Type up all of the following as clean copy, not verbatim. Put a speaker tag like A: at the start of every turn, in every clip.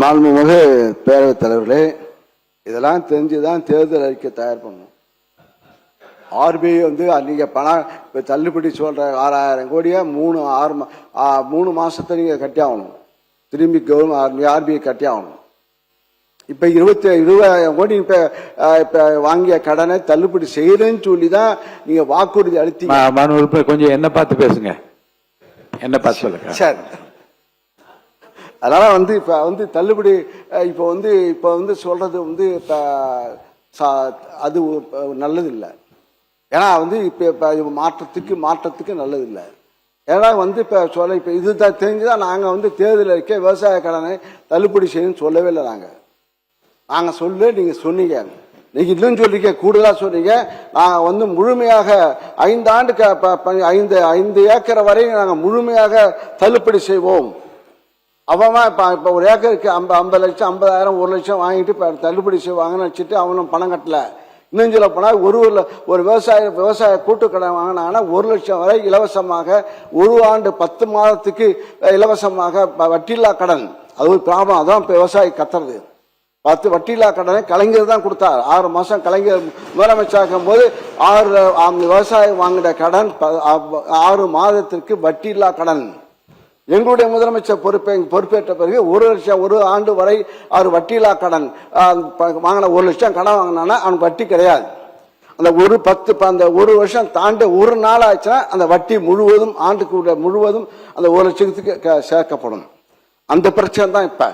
A: மாண்புமிகு பேரவைத் தலைவர்களே, இதெல்லாம் தெரிஞ்சுதான் தேர்தல் அறிக்கை தயார் பண்ணணும். ஆர்பிஐ நீங்க பணம் இப்ப தள்ளுபடி சொல்ற 6000 கோடியை 3 மாசத்தை நீங்க கட்டி ஆகணும். திரும்பி கவர்மெண்ட் ஆர்பிஐ கட்டி ஆகணும். இப்ப 20,000 கோடி இப்ப வாங்கிய கடனை தள்ளுபடி செய்யறேன்னு சொல்லிதான் நீங்க வாக்குறுதி அளித்தீங்க.
B: கொஞ்சம் என்ன பார்த்து பேசுங்க, என்ன பார்த்து சொல்லுங்க
A: சார். அதனால இப்ப தள்ளுபடி இப்ப சொல்றது இப்ப அது நல்லது இல்லை. ஏன்னா இப்ப மாற்றத்துக்கு நல்லது இல்லை. ஏன்னா இப்ப இதுதான் தெரிஞ்சுதான் நாங்க தேர்தல் அறிக்கை விவசாய கடனை தள்ளுபடி செய்யணும்னு சொல்லவே இல்லை. நாங்க நீங்க சொன்னீங்க, நீங்க இல்லைன்னு சொல்றீங்க, கூடுதலா சொல்றீங்க. நாங்க முழுமையாக 5 ஆண்டுக்கு 5 ஏக்கர் வரை நாங்க முழுமையாக தள்ளுபடி செய்வோம். அவன் இப்ப ஒரு ஏக்கருக்கு 50 லட்சம் 50,000 1 லட்சம் வாங்கிட்டு இப்ப தள்ளுபடி செய்வாங்கன்னு வச்சுட்டு அவனும் பணம் கட்டல. இன்னும் சொல்ல போனா ஒரு விவசாய கூட்டுக்கடன் வாங்கினாங்கன்னா 1 லட்சம் வரை இலவசமாக, ஒரு ஆண்டு 10 மாதத்துக்கு இலவசமாக வட்டியில்லா கடன். அது ஒரு ப்ராப்ளம். அதான் இப்ப விவசாயி கத்துறது. 10 வட்டியில்லா கடனை கலைஞர் தான் கொடுத்தார். 6 மாசம் கலைஞர் முதலமைச்சராகும் போது 6 விவசாயம் வாங்கின கடன் 6 மாதத்திற்கு வட்டியில்லா கடன். எங்களுடைய முதலமைச்சர் பொறுப்பேற்ற பிறகு 1 லட்சம் ஒரு ஆண்டு வரை அவர் வட்டியில்லா கடன் வாங்கின. 1 லட்சம் கடன் வாங்கினா அவனுக்கு வட்டி கிடையாது. அந்த அந்த 1 வருஷம் தாண்டி ஒரு நாள் ஆச்சுன்னா அந்த வட்டி முழுவதும் ஆண்டுக்கு முழுவதும் அந்த 1 லட்சத்துக்கு சேர்க்கப்படும். அந்த பிரச்சனை தான் இப்ப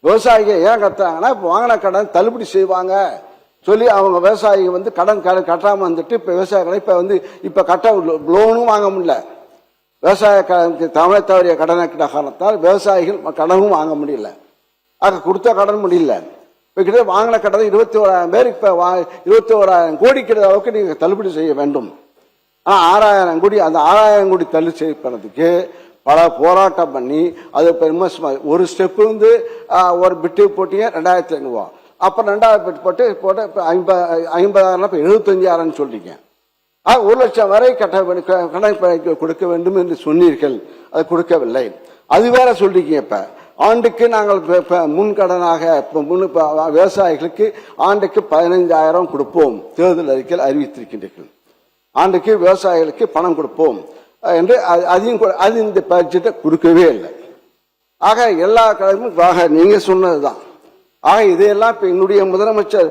A: விவசாயிகள் ஏன் கத்துறாங்கன்னா, இப்ப வாங்கின கடன் தள்ளுபடி செய்வாங்க சொல்லி அவங்க விவசாயிகள் கடன் கட்டாம வந்துட்டு இப்ப விவசாய கடன் இப்ப கட்ட லோனும் வாங்க முடியல. விவசாய தமிழை தவறிய கடனை காரணத்தால் விவசாயிகள் கடனும் வாங்க முடியல. கொடுத்த கடன் முடியல. இப்ப கிட்ட வாங்கின கடன் 21,000 பேர் இப்ப 21,000 கோடி கிட்ட அளவுக்கு நீங்க தள்ளுபடி செய்ய வேண்டும். ஆனா 6,000 கோடி, அந்த 6,000 கோடி தள்ளுபடி செய்யப்படுறதுக்கு பல போராட்டம் பண்ணி அது ஒரு ஸ்டெப் ஒரு பிட்டு போட்டீங்க 2,500 ரூபா. அப்புறம் 2வது பிட்டு போட்டு 50,000 இப்ப 75,000 சொல்றீங்க. 1 லட்சம் வரை கடன் கொடுக்க வேண்டும் என்று சொன்னீர்கள். அது கொடுக்கவில்லை. அது வேற சொல்றீங்க. இப்ப ஆண்டுக்கு நாங்கள் முன்கடனாக விவசாயிகளுக்கு ஆண்டுக்கு 15,000 கொடுப்போம். தேர்தல் அறிக்கையில் அறிவித்திருக்கின்றீர்கள். ஆண்டுக்கு விவசாயிகளுக்கு பணம் கொடுப்போம் என்று அது இந்த பட்ஜெட்டை கொடுக்கவே இல்லை. ஆக எல்லா கடனும் நீங்க சொன்னதுதான். ஆக இதையெல்லாம் இப்ப என்னுடைய முதலமைச்சர்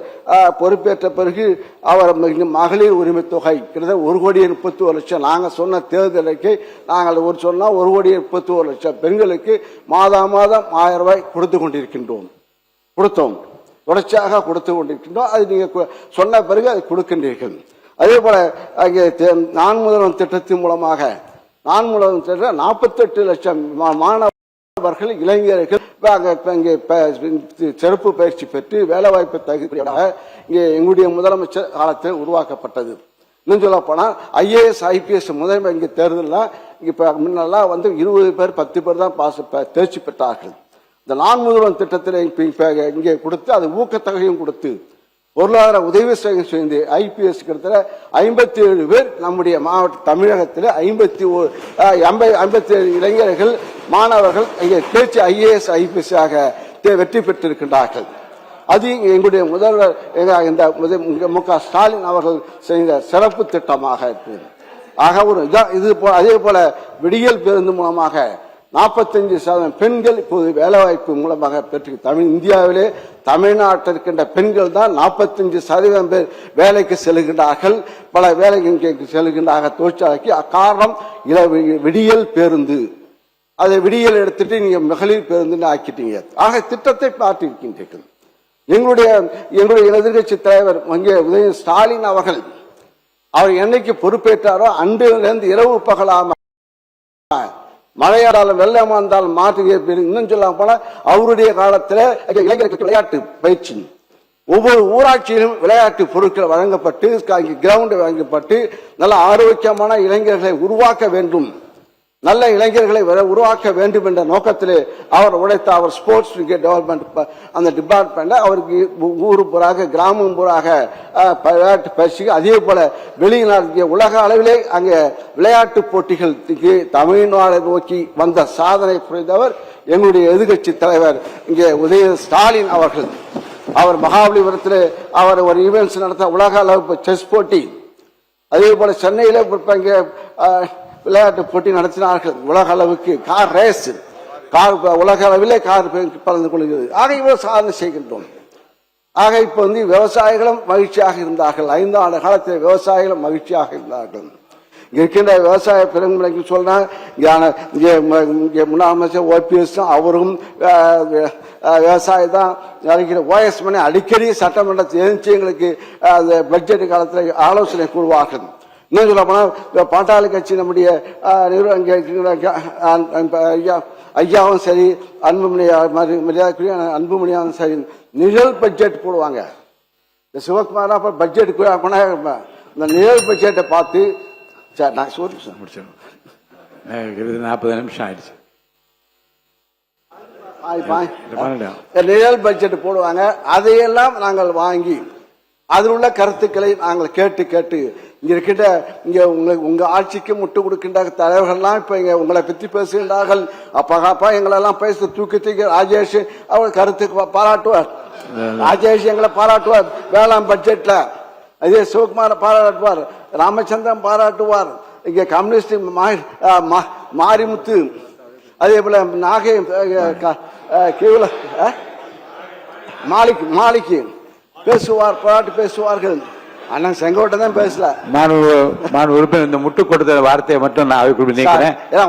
A: பொறுப்பேற்ற பிறகு அவர் மகளிர் உரிமை தொகை கிட்டத்தட்ட 1,31,00,000 நாங்க சொன்ன தேர்தல் அறிக்கை நாங்கள் சொன்னா 1,31,00,000 பெண்களுக்கு மாதம் 1000 ரூபாய் கொடுத்து கொண்டிருக்கின்றோம். தொடர்ச்சியாக கொடுத்து கொண்டிருக்கின்றோம். அது நீங்க சொன்ன பிறகு அது கொடுக்கின்றீர்கள். அதே போல அங்கே நான் முதல்வன் திட்டத்தின் மூலமாக 48 லட்சம் மாணவர்கள் இளைஞர்கள் சிறப்பு பயிற்சி பெற்று வேலை வாய்ப்பு தகுதியாக இங்கே எங்களுடைய முதலமைச்சர் காலத்தில் உருவாக்கப்பட்டது. இன்னும் சொல்ல போனா IAS IPS முதன்மை இங்கே தேர்தலாம் இப்ப முன்னெல்லாம் 20 பேர் 10 பேர் தான் தேர்ச்சி பெற்றார்கள். இந்த நான் முதல்வன் திட்டத்தில் இங்கே கொடுத்து அது ஊக்கத்தொகையும் கொடுத்து பொருளாதார உதவி செய்து IPS கிட்டத்தட்ட 57 பேர் நம்முடைய மாவட்ட தமிழகத்தில் 57 இளைஞர்கள் மாணவர்கள் இங்கே தேர்ச்சி IAS IPS ஆக வெற்றி பெற்றிருக்கின்றார்கள். அது எங்களுடைய முதல்வர் MK ஸ்டாலின் அவர்கள் செய்த சிறப்பு திட்டமாக இருக்குது. ஆக அதே போல விடியல் பேருந்து மூலமாக 45% பெண்கள் இப்போது வேலைவாய்ப்பு மூலமாக பெற்று இந்தியாவிலே தமிழ்நாட்டில் இருக்கின்ற பெண்கள் தான் 45% பேர் வேலைக்கு செல்கின்றார்கள். பல வேலைக்கு செல்கின்றார்கள் தொழிற்சாலைக்கு. அக்காரணம் விடியல் பேருந்து. அதை விடியல் எடுத்துட்டு நீங்க மகளிர் பேருந்து ஆக்கிட்டீங்க. ஆக திட்டத்தை பார்த்திருக்கின்றீர்கள். எங்களுடைய எதிர்கட்சி தலைவர் உதய ஸ்டாலின் அவர்கள் என்னைக்கு பொறுப்பேற்றாரோ அன்றிலிருந்து இரவு பகலாம மழையாடாலும் வெள்ளமா இருந்தாலும் மாற்று இன்னும் சொல்ல போனா அவருடைய காலத்துல இளைஞர்களுக்கு விளையாட்டு பயிற்சி ஒவ்வொரு ஊராட்சியிலும் விளையாட்டு பொருட்கள் வழங்கப்பட்டு கிரவுண்ட் வழங்கப்பட்டு நல்ல ஆரோக்கியமான இளைஞர்களை உருவாக்க வேண்டும் நல்ல இளைஞர்களை உருவாக்க வேண்டும் என்ற நோக்கத்திலே அவர் உழைத்த அவர் ஸ்போர்ட்ஸ் டெவலப்மெண்ட் அந்த டிபார்ட்மெண்ட் அவருக்கு ஊர் பூராக கிராமம் பூராக விளையாட்டு பயிற்சி, அதே போல வெளிநாட்டு உலக அளவிலே அங்கே விளையாட்டு போட்டிகளுக்கு தமிழ்நாடு நோக்கி வந்த சாதனை புரிந்தவர் எங்களுடைய எதிர்கட்சி தலைவர் இங்கே உதய ஸ்டாலின் அவர்கள். அவர் மகாபலிபுரத்தில் அவர் ஒரு ஈவெண்ட்ஸ் நடத்த உலக அளவு செஸ் போட்டி, அதே போல சென்னையில இங்கே விளையாட்டு போட்டி நடத்தினார்கள். உலக அளவுக்கு கார் ரேஸ், உலக அளவிலே கார் பறந்து கொள்கிறது. ஆக இவ்வளவு சாதனை செய்கின்றோம். ஆக இப்ப விவசாயிகளும் மகிழ்ச்சியாக இருந்தார்கள். 5 ஆண்டு காலத்தில் விவசாயிகளும் மகிழ்ச்சியாக இருந்தார்கள். இங்க இருக்கின்ற விவசாய பெருங்குடிக்கு சொல்றேன், முன்னாள் அமைச்சர் ஓபிஎஸ் அவரும் விவசாயி தான். ஓஎஸ் மணி அடிக்கடி சட்டமன்றத்தில் எதிர்த்து எங்களுக்கு பட்ஜெட் காலத்தில் ஆலோசனை கூறுவார்கள். இன்னும் சொல்ல போனால் பாட்டாளி கட்சி நம்முடைய ஐயாவும் சரி, மரியாதைக்குரிய அன்புமணியாவும் சரி, நிழல் பட்ஜெட் போடுவாங்க. இந்த சிவகுமாரா பட்ஜெட் இந்த நிழல் பட்ஜெட்டை பார்த்து நான்
B: முடிச்சிடும். 40 நிமிஷம் ஆயிடுச்சு.
A: நிழல் பட்ஜெட் போடுவாங்க. அதையெல்லாம் நாங்கள் வாங்கி அதில் உள்ள கருத்துக்களை நாங்கள் கேட்டு கேட்டு இங்க இருக்கின்ற உங்க ஆட்சிக்கு முட்டு கொடுக்கின்ற தலைவர்கள்லாம் இப்ப இங்க உங்களை பற்றி பேசுகின்றார்கள். அப்பா எங்களெல்லாம் பேச தூக்கி ராஜேஷ் அவர் கருத்துக்கு பாராட்டுவார். ராஜேஷ் எங்களை பாராட்டுவார் வேளாண் பட்ஜெட்ல. அதே சிவகுமார பாராட்டுவார், ராமச்சந்திரன் பாராட்டுவார், இங்க கம்யூனிஸ்ட் மாரிமுத்து, அதே போல நாகை மாலிக்கு பேசுவார், பாராட்டு பேசுவார்கள். அண்ணன் செங்கோட்டை தான் பேசல.
B: உறுப்பினர் இந்த முட்டு கொடுத்த வார்த்தையை மட்டும் நான்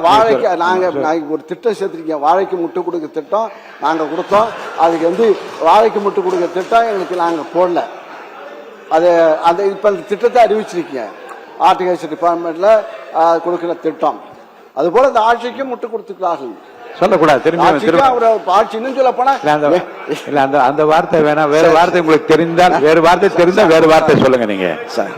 A: வாழைக்கு நாங்க ஒரு திட்டம் சேர்த்திருக்கோம். வாழைக்கு முட்டு கொடுக்க திட்டம் நாங்க கொடுத்தோம். அதுக்கு வாழைக்கு முட்டு கொடுக்க திட்டம் எங்களுக்கு நாங்க போடல. அது அந்த இப்ப அந்த திட்டத்தை அறிவிச்சிருக்கீங்க. ஹார்டிகல்ச்சர் டிபார்ட்மெண்ட்ல கொடுக்கிற திட்டம். அது போல இந்த ஆட்சிக்கு முட்டு கொடுத்துக்கிறார்கள்.
B: சொல்லக்கூடாது.
A: ஆட்சின்னு சொல்ல போனா
B: அந்த வார்த்தை வேணாம். வேற வார்த்தை உங்களுக்கு தெரிந்தால் வேறு வார்த்தை சொல்லுங்க நீங்க.
A: சார்